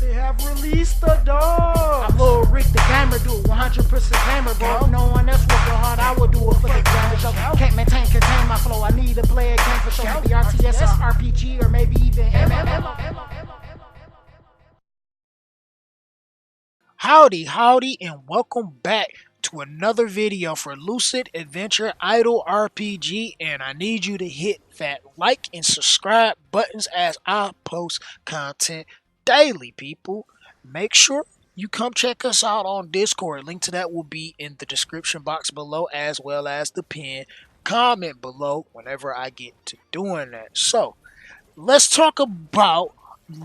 They have released the dog. I'm Lil Rick the gamer, do it 100% gamer, bro. If no one else working hard, I would do it for the gamer show. Can't contain my flow. I need to play a game for sure. Maybe RTS, RPG, or maybe even MMO. Howdy, and welcome back to another video for Lucid Adventure Idle RPG, and I need you to hit that like and subscribe buttons as I post content daily, people. Make sure you come check us out on Discord. Link to that will be in the description box below, as well as the pinned comment below whenever I get to doing that. So let's talk about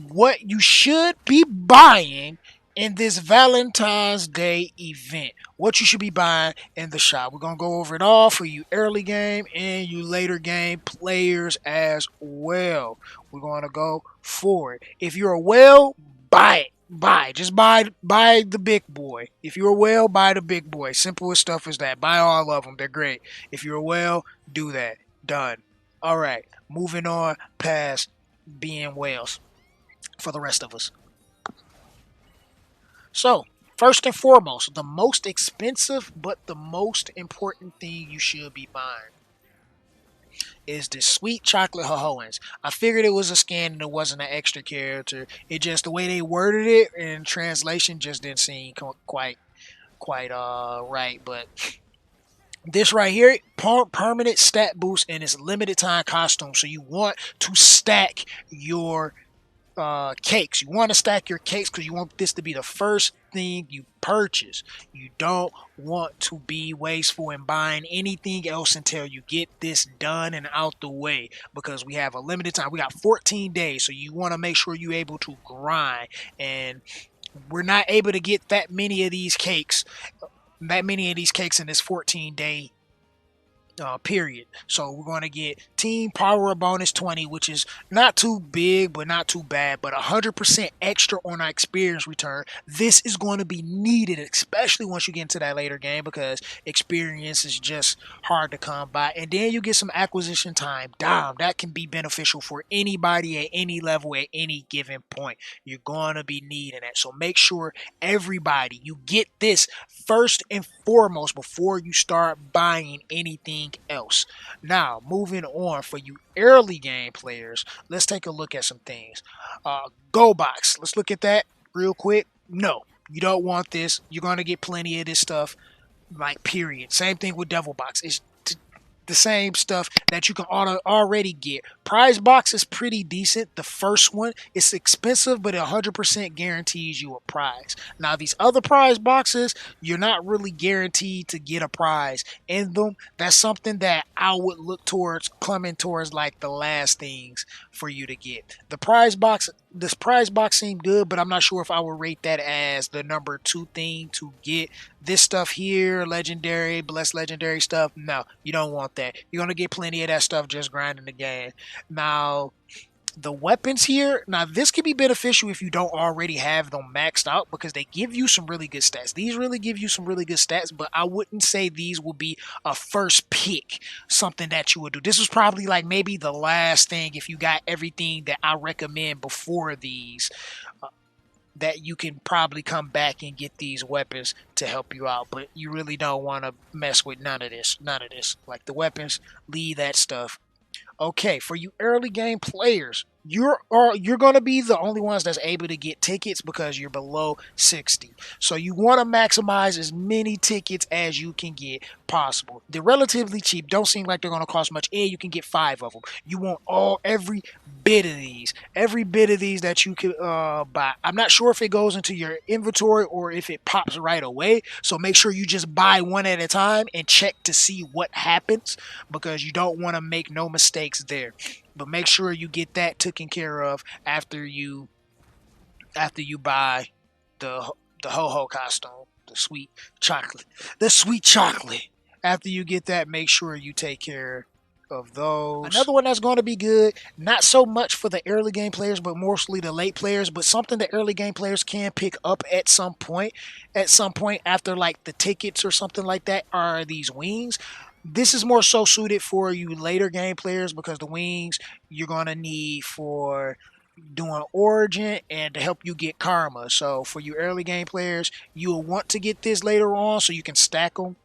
what you should be buying in this Valentine's Day event. What you should be buying in the shop. We're going to go over it all for you early game and you later game players as well. We're going to go for it. If you're a whale, buy it. Just buy the big boy. If you're a whale, buy the big boy. Simple as stuff as that. Buy all of them. They're great. If you're a whale, do that. Done. Alright, moving on past being whales for the rest of us. So, first and foremost, the most expensive but the most important thing you should be buying is the sweet chocolate ho-hoins. I figured it was a scan and it wasn't an extra character. It just, the way they worded it in translation just didn't seem quite right. But this right here, permanent stat boost, and it's limited time costume. So you want to stack your cakes. You want to stack your cakes because you want this to be the first thing you purchase. You don't want to be wasteful in buying anything else until you get this done and out the way, because we have a limited time. We got 14 days, so you want to make sure you're able to grind, and we're not able to get that many of these cakes in this 14-day period. So we're going to get team power bonus 20, which is not too big but not too bad, but 100% extra on our experience return. This is going to be needed, especially once you get into that later game, because experience is just hard to come by. And then you get some acquisition time. Damn, that can be beneficial for anybody at any level at any given point. You're going to be needing that. So make sure everybody, you get this first and foremost before you start buying anything else. Now, moving on for you early game players, let's take a look at some things. Go box. Let's look at that real quick. No, you don't want this. You're going to get plenty of this stuff, like, period. Same thing with Devil Box. It's the same stuff that you can already get. Prize box is pretty decent. The first one, it's expensive, but it 100% guarantees you a prize. Now, these other prize boxes, you're not really guaranteed to get a prize in them. That's something that I would look towards, coming towards like the last things for you to get. The prize box, this prize box seemed good, but I'm not sure if I would rate that as the number 2 thing to get. This stuff here, legendary, blessed legendary stuff, no, you don't want that. You're going to get plenty of that stuff just grinding the game. Now, the weapons here, now this can be beneficial if you don't already have them maxed out, because they give you some really good stats. These really give you some really good stats, but I wouldn't say these will be a first pick, something that you would do. This was probably like maybe the last thing if you got everything that I recommend before these. That you can probably come back and get these weapons to help you out, but you really don't want to mess with none of this. Like the weapons, leave that stuff. Okay, for you early game players, you're going to be the only ones that's able to get tickets because you're below 60. So you want to maximize as many tickets as you can get possible. They're relatively cheap. Don't seem like they're going to cost much, and you can get 5 of them. You want every bit of these that you could buy. I'm not sure if it goes into your inventory or if it pops right away. So make sure you just buy one at a time and check to see what happens, because you don't want to make no mistakes there. But make sure you get that taken care of after you buy the ho-ho costume, the sweet chocolate. After you get that, make sure you take care of those. Another one that's going to be good, not so much for the early game players, but mostly the late players, but something the early game players can pick up at some point after like the tickets or something like that, are these wings. This is more so suited for you later game players, because the wings you're going to need for doing origin and to help you get karma. So for you early game players, you will want to get this later on so you can stack them.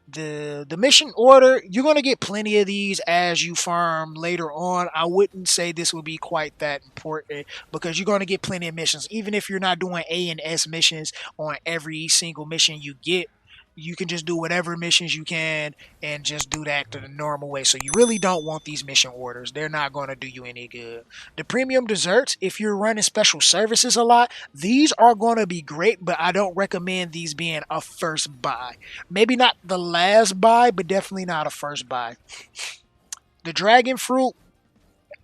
The mission order, you're going to get plenty of these as you farm later on. I wouldn't say this would be quite that important because you're going to get plenty of missions. Even if you're not doing A and S missions on every single mission you get, you can just do whatever missions you can and just do that the normal way. So you really don't want these mission orders. They're not going to do you any good. The premium desserts, if you're running special services a lot, these are going to be great, but I don't recommend these being a first buy. Maybe not the last buy, but definitely not a first buy. The dragon fruit,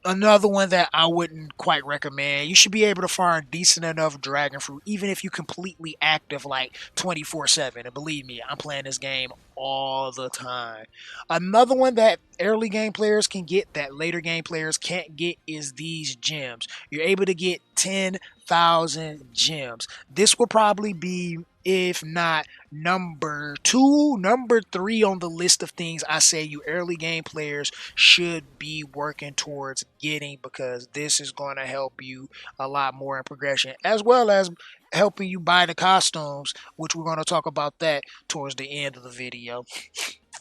another one that I wouldn't quite recommend. You should be able to find decent enough dragon fruit, even if you completely active like 24/7. And believe me, I'm playing this game all the time. Another one that early game players can get that later game players can't get is these gems. You're able to get 10,000 gems. This will probably be, if not number two, number three on the list of things I say you early game players should be working towards getting, because this is going to help you a lot more in progression, as well as helping you buy the costumes, which we're going to talk about that towards the end of the video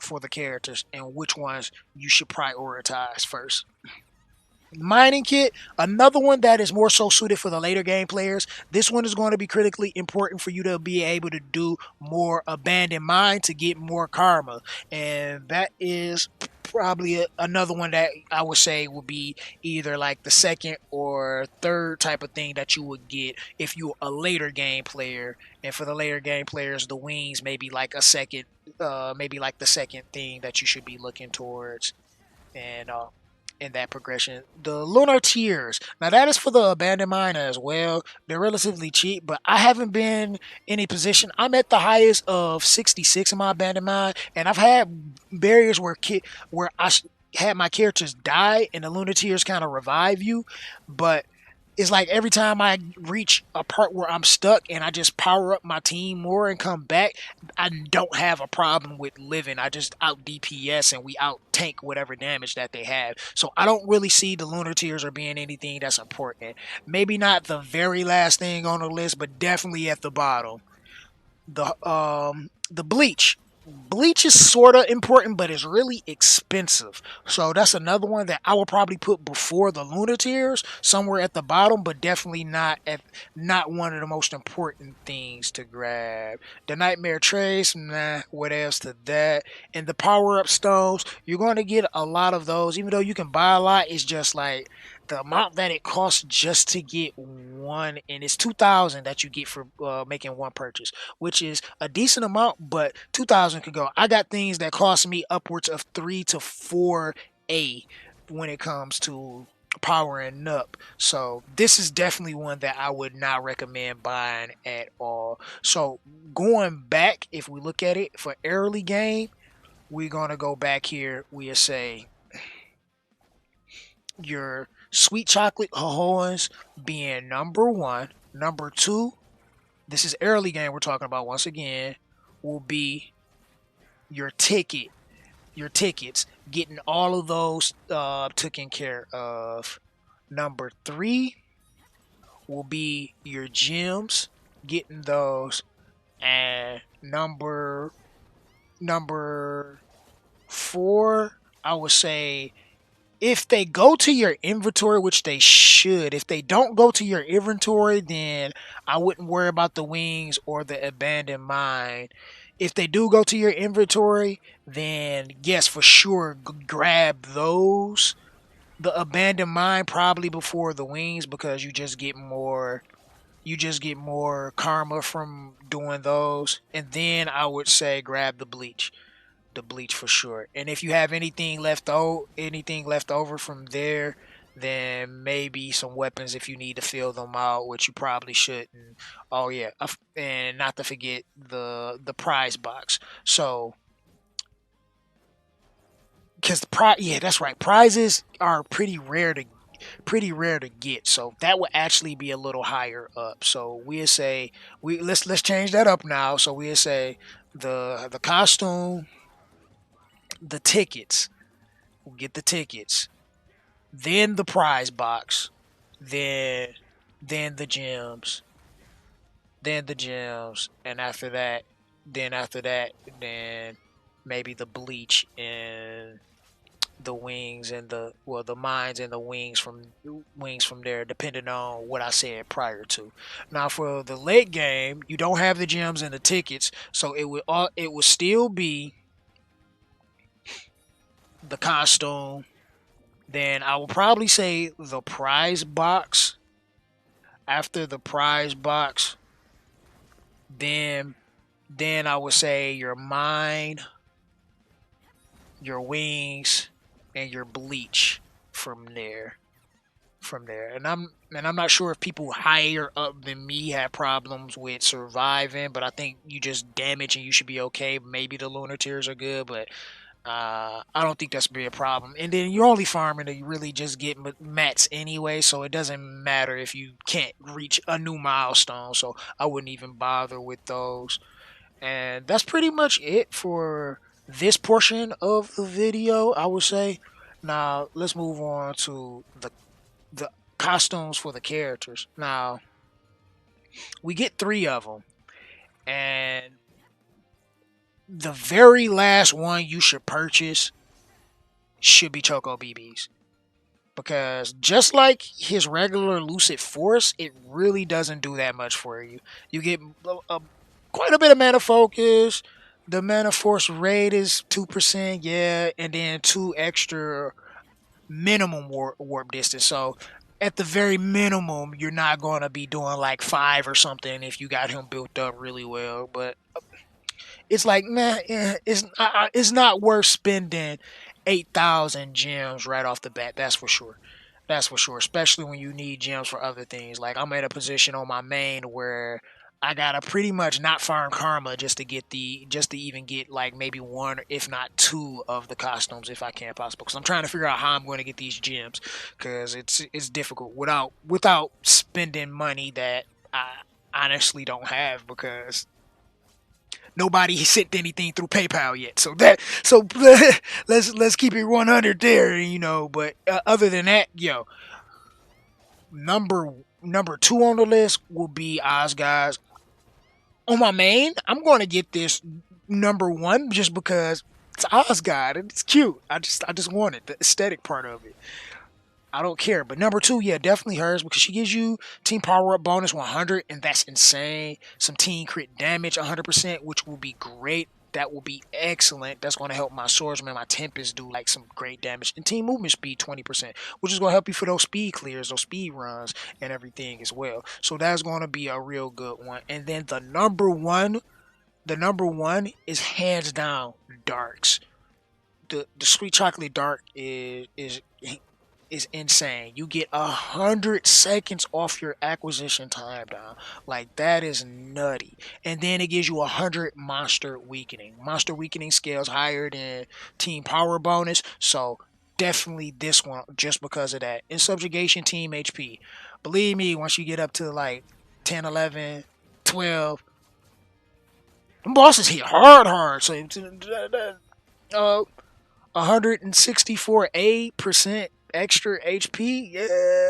for the characters and which ones you should prioritize first. Mining kit, another one that is more so suited for the later game players. This one is going to be critically important for you to be able to do more abandoned mine to get more karma, and that is probably another one that I would say would be either like the second or third type of thing that you would get if you're a later game player. And for the later game players, the wings may be like a second, maybe like the second thing that you should be looking towards. And in that progression. The lunar tiers. Now that is for the abandoned mine as well. They're relatively cheap, but I haven't been in a position. I'm at the highest of 66 in my abandoned mine, and I've had barriers where had my characters die, and the lunar tiers kind of revive you, but it's like every time I reach a part where I'm stuck and I just power up my team more and come back, I don't have a problem with living. I just out DPS and we out tank whatever damage that they have. So I don't really see the lunar tiers or being anything that's important. Maybe not the very last thing on the list, but definitely at the bottom. The bleach. Bleach is sort of important, but it's really expensive. So that's another one that I would probably put before the lunar tiers, somewhere at the bottom, but definitely not one of the most important things to grab. The nightmare trace, nah, what else to that? And the power up stones, you're going to get a lot of those, even though you can buy a lot. It's just like the amount that it costs just to get one, and it's 2,000 that you get for making one purchase, which is a decent amount, but 2,000 could go. I got things that cost me upwards of 3 to 4 when it comes to powering up. So this is definitely one that I would not recommend buying at all. So going back, if we look at it for early game, we're gonna go back here. We'll say your sweet chocolate Hohoans being number one. Number two, this is early game we're talking about once again, will be your tickets, getting all of those taken care of. Number three will be your gems, getting those, and number four, I would say, if they go to your inventory, which they should, if they don't go to your inventory, then I wouldn't worry about the wings or the abandoned mine. If they do go to your inventory, then yes, for sure, grab those. The abandoned mine probably before the wings, because you just get more karma from doing those. And then I would say grab the bleach for sure. And if you have anything left over from there, then maybe some weapons if you need to fill them out, which you probably shouldn't. Oh yeah, and not to forget the prize box. So because yeah, that's right, prizes are pretty rare to get. So that would actually be a little higher up. So we'll say let's change that up now. So we'll say the costume, the tickets. We'll get the tickets, then the prize box, then then the gems, then the gems, and after that, then maybe the bleach and the wings and the mines and the wings from there, depending on what I said prior to. Now for the late game, you don't have the gems and the tickets, so it would still be the costume. Then I will probably say the prize box. After the prize box, then I would say your mine, your wings, and your bleach from there. And I'm not sure if people higher up than me have problems with surviving, but I think you just damage and you should be okay. Maybe the lunar tears are good, but I don't think that's be a problem. And then you're only farming to really just get mats anyway, so it doesn't matter if you can't reach a new milestone. So I wouldn't even bother with those. And that's pretty much it for this portion of the video, I would say. Now let's move on to the costumes for the characters. Now we get three of them, and the very last one you should purchase should be Choco BBs. Because just like his regular Lucid Force, it really doesn't do that much for you. You get quite a bit of mana focus. The mana force rate is 2%, yeah, and then 2 extra minimum warp distance. So at the very minimum, you're not going to be doing like 5 or something if you got him built up really well. But it's like, man, it's not worth spending 8,000 gems right off the bat. That's for sure. That's for sure. Especially when you need gems for other things. Like I'm at a position on my main where I gotta pretty much not farm karma just to even get like maybe one if not two of the costumes if I can possible. Because I'm trying to figure out how I'm going to get these gems because it's difficult without spending money that I honestly don't have because nobody sent anything through PayPal yet. So let's keep it 100 there, But other than that, number number two on the list will be Osgars. On my main, I'm going to get this number one just because it's Osgard and it's cute. I just want it, the aesthetic part of it. I don't care. But number two, yeah, definitely hers because she gives you team power up bonus 100, and that's insane. Some team crit damage 100%, which will be great. That will be excellent. That's going to help my swordsman, my tempest do like some great damage. And team movement speed 20%, which is going to help you for those speed clears, those speed runs, and everything as well. So that's going to be a real good one. And then the number one is hands down Darks. The sweet chocolate dark is insane. You get 100 seconds off your acquisition time down. Like that is nutty. And then it gives you 100 monster weakening. Monster weakening scales higher than team power bonus. So definitely this one just because of that. In subjugation team HP. Believe me, once you get up to like 10, 11, 12, them bosses hit hard. So uh 164 8% extra HP. Yeah,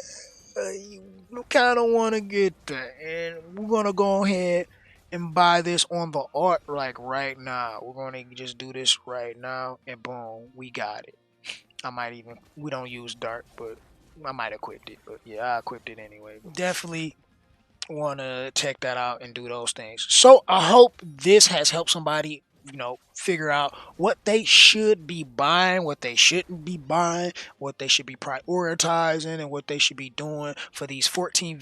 you kind of want to get that. And we're going to go ahead and buy this on the art like right now. We're going to just do this right now. And boom, we got it. We don't use dark, but I might have equipped it. But yeah, I equipped it anyway. Definitely want to check that out and do those things. So I hope this has helped somebody, figure out what they should be buying, what they shouldn't be buying, what they should be prioritizing, and what they should be doing for these 14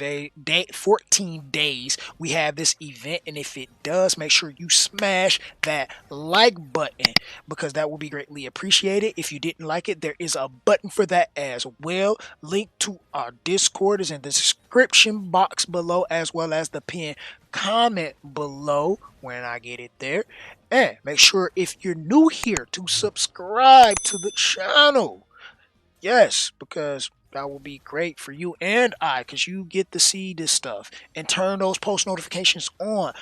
days we have this event. And if it does, make sure you smash that like button because that will be greatly appreciated. If you didn't like it, there is a button for that as well. Link to our Discord is in the description box below, as well as the pinned comment below when I get it there. And make sure if you're new here to subscribe to the channel. Yes, because that will be great for you and I, because you get to see this stuff and turn those post notifications on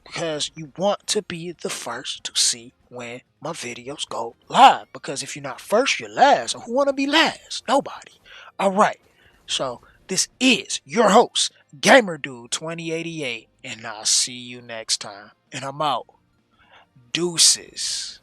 because you want to be the first to see when my videos go live. Because if you're not first, you're last. And who want to be last? Nobody. All right. So This is your host, Gamer Dude 2088, and I'll see you next time. And I'm out. Deuces.